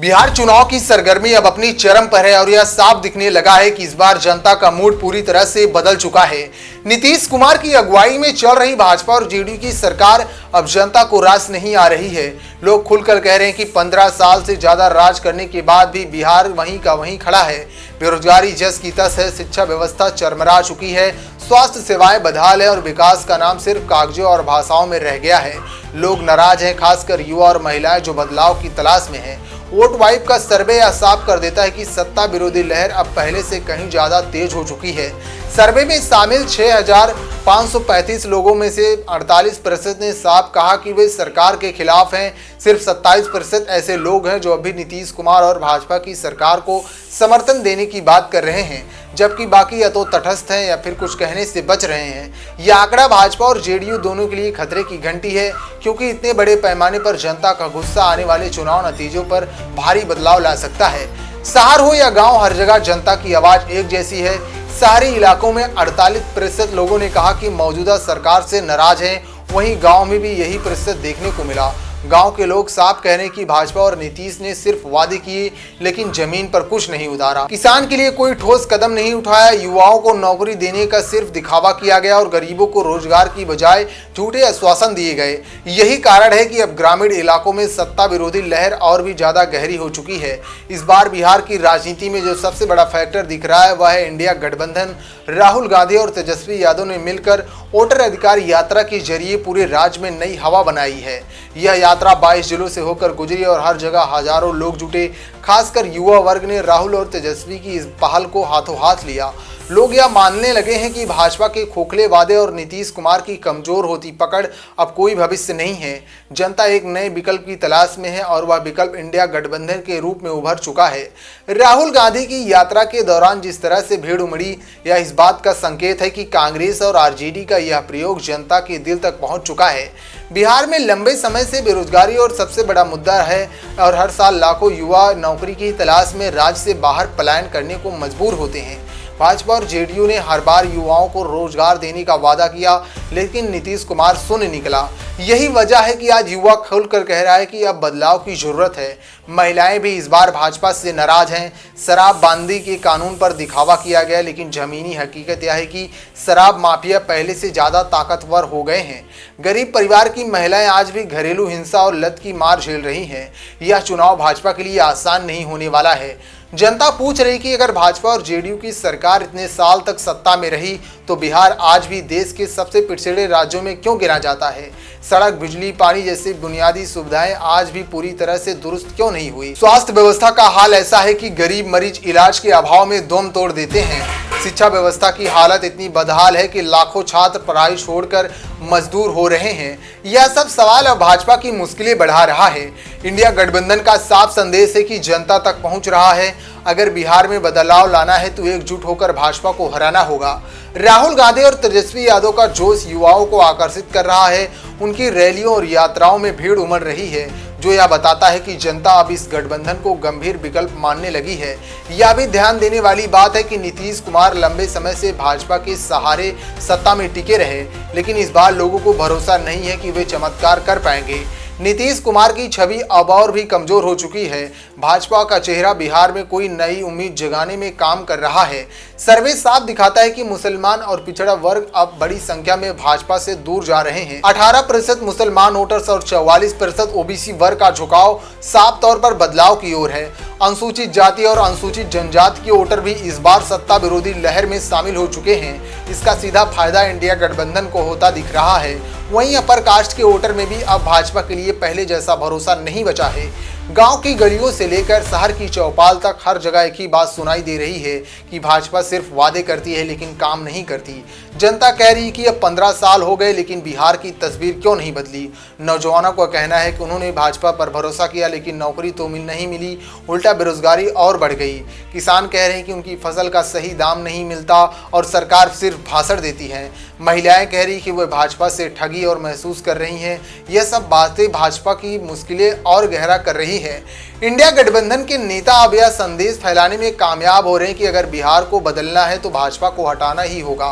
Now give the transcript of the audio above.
बिहार चुनाव की सरगर्मी अब अपनी चरम पर है और यह साफ दिखने लगा है कि इस बार जनता का मूड पूरी तरह से बदल चुका है। नीतीश कुमार की अगुवाई में चल रही भाजपा और जेडीयू की सरकार अब जनता को रास नहीं आ रही है। लोग खुलकर कह रहे हैं कि 15 साल से ज्यादा राज करने के बाद भी बिहार वहीं का वहीं खड़ा है। बेरोजगारी जस की तस है, शिक्षा व्यवस्था चरमरा चुकी है, स्वास्थ्य सेवाएं बदहाल है और विकास का नाम सिर्फ कागजों और भाषाओं में रह गया है। लोग नाराज हैं, खासकर युवा और महिलाएं जो बदलाव की तलाश में हैं। वोट वाइब का सर्वे यह साफ कर देता है कि सत्ता विरोधी लहर अब पहले से कहीं ज्यादा तेज हो चुकी है। सर्वे में शामिल 6,535 लोगों में से 48% ने साफ कहा कि वे सरकार के खिलाफ हैं। सिर्फ 27% ऐसे लोग हैं जो अभी नीतीश कुमार और भाजपा की सरकार को समर्थन देने की बात कर रहे हैं, जबकि बाकी या तो तटस्थ हैं या फिर कुछ कहने से बच रहे हैं। यह आंकड़ा भाजपा और जेडीयू दोनों के लिए खतरे की घंटी है, क्योंकि इतने बड़े पैमाने पर जनता का गुस्सा आने वाले चुनाव नतीजों पर भारी बदलाव ला सकता है। शहर हो या गांव, हर जगह जनता की आवाज एक जैसी है। शहरी इलाकों में 48% लोगों ने कहा कि मौजूदा सरकार से नाराज हैं, वहीं गांव में भी यही प्रतिशत देखने को मिला। गांव के लोग साफ कह रहे हैं कि भाजपा और नीतीश ने सिर्फ वादे किए लेकिन जमीन पर कुछ नहीं उतारा। किसान के लिए कोई ठोस कदम नहीं उठाया, युवाओं को नौकरी देने का सिर्फ दिखावा किया गया और गरीबों को रोजगार की बजाय झूठे आश्वासन दिए गए। यही कारण है कि अब ग्रामीण इलाकों में सत्ता विरोधी लहर और भी ज्यादा गहरी हो चुकी है। इस बार बिहार की राजनीति में जो सबसे बड़ा फैक्टर दिख रहा है वह है इंडिया गठबंधन। राहुल गांधी और तेजस्वी यादव ने मिलकर वोटर अधिकार यात्रा के जरिए पूरे राज्य में नई हवा बनाई है। यह यात्रा 22 जिलों से होकर गुजरी और हर जगह हजारों लोग जुटे। खासकर युवा वर्ग ने राहुल और तेजस्वी की इस पहल को हाथों हाथ लिया। लोग यह मानने लगे हैं कि भाजपा के खोखले वादे और नीतीश कुमार की कमजोर होती पकड़ अब कोई भविष्य नहीं है। जनता एक नए विकल्प की तलाश में है और वह विकल्प इंडिया गठबंधन के रूप में उभर चुका है। राहुल गांधी की यात्रा के दौरान जिस तरह से भीड़ उमड़ी, यह इस बात का संकेत है कि कांग्रेस और आरजेडी का यह प्रयोग जनता के दिल तक पहुंच चुका है। बिहार में लंबे समय से बेरोजगारी और सबसे बड़ा मुद्दा है और हर साल लाखों युवा नौकरी की तलाश में राज्य से बाहर पलायन करने को मजबूर होते हैं। भाजपा और जेडीयू ने हर बार युवाओं को रोजगार देने का वादा किया, लेकिन नीतीश कुमार शून्य निकला। यही वजह है कि आज युवा खुलकर कह रहा है कि अब बदलाव की जरूरत है। महिलाएं भी इस बार भाजपा से नाराज हैं। शराबबंदी के कानून पर दिखावा किया गया, लेकिन जमीनी हकीकत यह है कि शराब माफिया पहले से ज्यादा ताकतवर हो गए हैं। गरीब परिवार की महिलाएं आज भी घरेलू हिंसा और लत की मार झेल रही हैं। यह चुनाव भाजपा के लिए आसान नहीं होने वाला है। जनता पूछ रही कि अगर भाजपा और जेडीयू की सरकार इतने साल तक सत्ता में रही तो बिहार आज भी देश के सबसे पिछड़े राज्यों में क्यों गिना जाता है। सड़क, बिजली, पानी जैसी बुनियादी सुविधाएं आज भी पूरी तरह से दुरुस्त क्यों नहीं हुई। स्वास्थ्य व्यवस्था का हाल ऐसा है कि गरीब मरीज इलाज के अभाव में दम तोड़ देते हैं। शिक्षा व्यवस्था की हालत इतनी बदहाल है कि लाखों छात्र पढ़ाई छोड़कर मजदूर हो रहे हैं। यह सब सवाल अब भाजपा की मुश्किलें बढ़ा रहा है। इंडिया गठबंधन का साफ संदेश है कि जनता तक पहुंच रहा है। अगर बिहार में बदलाव लाना है तो एकजुट होकर भाजपा को हराना होगा। राहुल गांधी और तेजस्वी यादव का जोश युवाओं को आकर्षित कर रहा है। उनकी रैलियों और यात्राओं में भीड़ उमड़ रही है, जो यह बताता है कि जनता अब इस गठबंधन को गंभीर विकल्प मानने लगी है। यह भी ध्यान देने वाली बात है कि नीतीश कुमार लंबे समय से भाजपा के सहारे सत्ता में टिके रहे, लेकिन इस बार लोगों को भरोसा नहीं है कि वे चमत्कार कर पाएंगे। नीतीश कुमार की छवि अब और भी कमजोर हो चुकी है। भाजपा का चेहरा बिहार में कोई नई उम्मीद जगाने में काम कर रहा है। सर्वे साफ दिखाता है कि मुसलमान और पिछड़ा वर्ग अब बड़ी संख्या में भाजपा से दूर जा रहे हैं। 18% मुसलमान वोटर्स और 44% ओबीसी वर्ग का झुकाव साफ तौर पर बदलाव की ओर है। अनुसूचित जाति और अनुसूचित जनजाति के वोटर भी इस बार सत्ता विरोधी लहर में शामिल हो चुके हैं। इसका सीधा फायदा इंडिया गठबंधन को होता दिख रहा है। वहीं अपर कास्ट के वोटर में भी अब भाजपा के लिए पहले जैसा भरोसा नहीं बचा है। गांव की गलियों से लेकर शहर की चौपाल तक हर जगह एक ही बात सुनाई दे रही है कि भाजपा सिर्फ वादे करती है लेकिन काम नहीं करती। जनता कह रही है कि अब 15 साल हो गए लेकिन बिहार की तस्वीर क्यों नहीं बदली। नौजवानों का कहना है कि उन्होंने भाजपा पर भरोसा किया लेकिन नौकरी तो नहीं मिली, उल्टा बेरोजगारी और बढ़ गई। किसान कह रहे हैं कि उनकी फसल का सही दाम नहीं मिलता और सरकार सिर्फ भाषण देती है। महिलाएं कह रही कि वे भाजपा से ठगी और महसूस कर रही हैं। यह सब बातें भाजपा की मुश्किलें और गहरा कर रही है। इंडिया गठबंधन के नेता अब यह संदेश फैलाने में कामयाब हो रहे हैं कि अगर बिहार को बदलना है तो भाजपा को हटाना ही होगा।